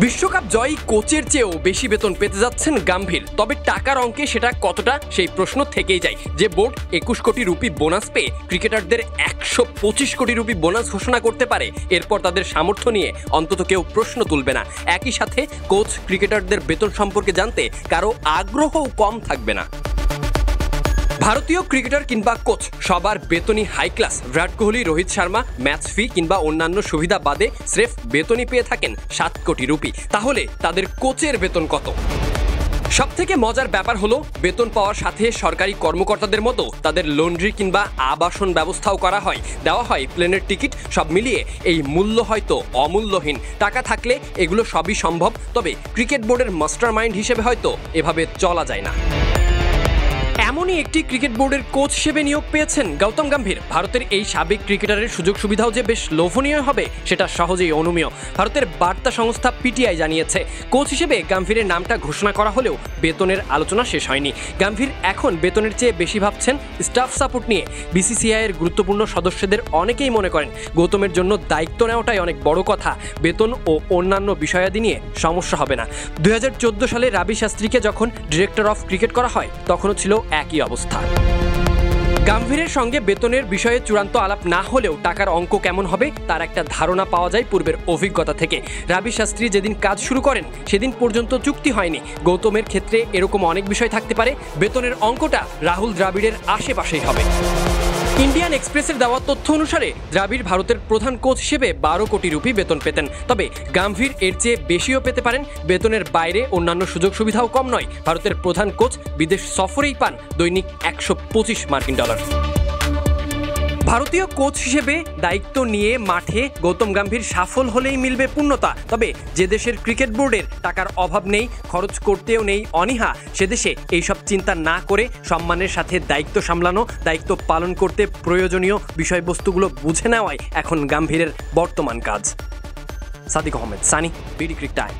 বিশ্বকাপ জয়ী কোচের চেয়েও বেশি বেতন পেতে যাচ্ছেন গাম্ভীর। তবে টাকার অঙ্কে সেটা কতটা, সেই প্রশ্ন থেকেই যায়। যে বোর্ড 21 কোটি রুপি বোনাস পেয়ে ক্রিকেটারদের 125 কোটি রুপি বোনাস ঘোষণা করতে পারে, এরপর তাদের সামর্থ্য নিয়ে অন্তত কেউ প্রশ্ন তুলবে না। একই সাথে কোচ ক্রিকেটারদের বেতন সম্পর্কে জানতে কারো আগ্রহও কম থাকবে না। ভারতীয় ক্রিকেটার কিংবা কোচ সবার বেতনই high class. Virat Kohli, Rohit Sharma match ফি কিংবা অন্যান্য সুবিধা বাদে স্রেফ বেতনই পেয়ে থাকেন 7 কোটি রুপি। তাহলে তাদের কোচের বেতন কত? সবথেকে মজার ব্যাপার হলো, বেতন পাওয়ার সাথে সরকারি কর্মকর্তাদের মতো তাদের লন্ড্রি কিংবা আবাসন ব্যবস্থাও করা হয়, দেওয়া হয় প্লেনের টিকিট। সব মিলিয়ে এই মূল্য হয়তো অমূল্যহীন। টাকা থাকলে এগুলো সবই সম্ভব, তবে ক্রিকেট বোর্ডের মাস্টার মাইন্ড হিসেবে হয়তো এভাবে চলা যায় না। এমনই একটি ক্রিকেট বোর্ডের কোচ হিসেবে নিয়োগ পেয়েছেন গৌতম গম্ভীর। ভারতের এই সাবেক ক্রিকেটারের সুযোগ সুবিধাও যে বেশ লোভনীয় হবে সেটা সহজেই অনুমেয়। ভারতের বার্তা সংস্থা পিটিআই জানিয়েছে, কোচ হিসেবে গম্ভীরের নামটা ঘোষণা করা হলেও বেতনের আলোচনা শেষ হয়নি। গম্ভীর এখন বেতনের চেয়ে বেশি ভাবছেন স্টাফ সাপোর্ট নিয়ে। বিসিসিআই এর গুরুত্বপূর্ণ সদস্যদের অনেকেই মনে করেন গৌতমের জন্য দায়িত্ব নেওয়াটাই অনেক বড় কথা, বেতন ও অন্যান্য বিষয়াদি নিয়ে সমস্যা হবে না। 2014 সালে রাবি শাস্ত্রীকে যখন ডিরেক্টর অফ ক্রিকেট করা হয় তখনও ছিল একই অবস্থা। গম্ভীরের সঙ্গে বেতনের বিষয়ে চূড়ান্ত আলাপ না হলেও টাকার অঙ্ক কেমন হবে তার একটা ধারণা পাওয়া যায় পূর্বের অভিজ্ঞতা থেকে। রাবি শাস্ত্রী যেদিন কাজ শুরু করেন সেদিন পর্যন্ত চুক্তি হয়নি। গৌতমের ক্ষেত্রে এরকম অনেক বিষয় থাকতে পারে। বেতনের অঙ্কটা রাহুল দ্রাবিড়ের আশেপাশেই হবে। ইন্ডিয়ান এক্সপ্রেসের দেওয়া তথ্য অনুসারে দ্রাবিড় ভারতের প্রধান কোচ হিসেবে 12 কোটি রুপি বেতন পেতেন। তবে গম্ভীর এর চেয়ে বেশিও পেতে পারেন। বেতনের বাইরে অন্যান্য সুযোগ সুবিধাও কম নয়। ভারতের প্রধান কোচ বিদেশ সফরেই পান দৈনিক 125 মার্কিন ডলার। ভারতীয় কোচ হিসেবে দায়িত্ব নিয়ে মাঠে গৌতম গম্ভীর সফল হলেই মিলবে পূর্ণতা। তবে যে দেশের ক্রিকেট বোর্ডের টাকার অভাব নেই, খরচ করতেও নেই অনীহা, সে দেশে এইসব চিন্তা না করে সম্মানের সাথে দায়িত্ব সামলানো, দায়িত্ব পালন করতে প্রয়োজনীয় বিষয়বস্তুগুলো বুঝে নেওয়াই এখন গম্ভীরের বর্তমান কাজ। Sadiq Ahmed, Sunny, BD Cric time.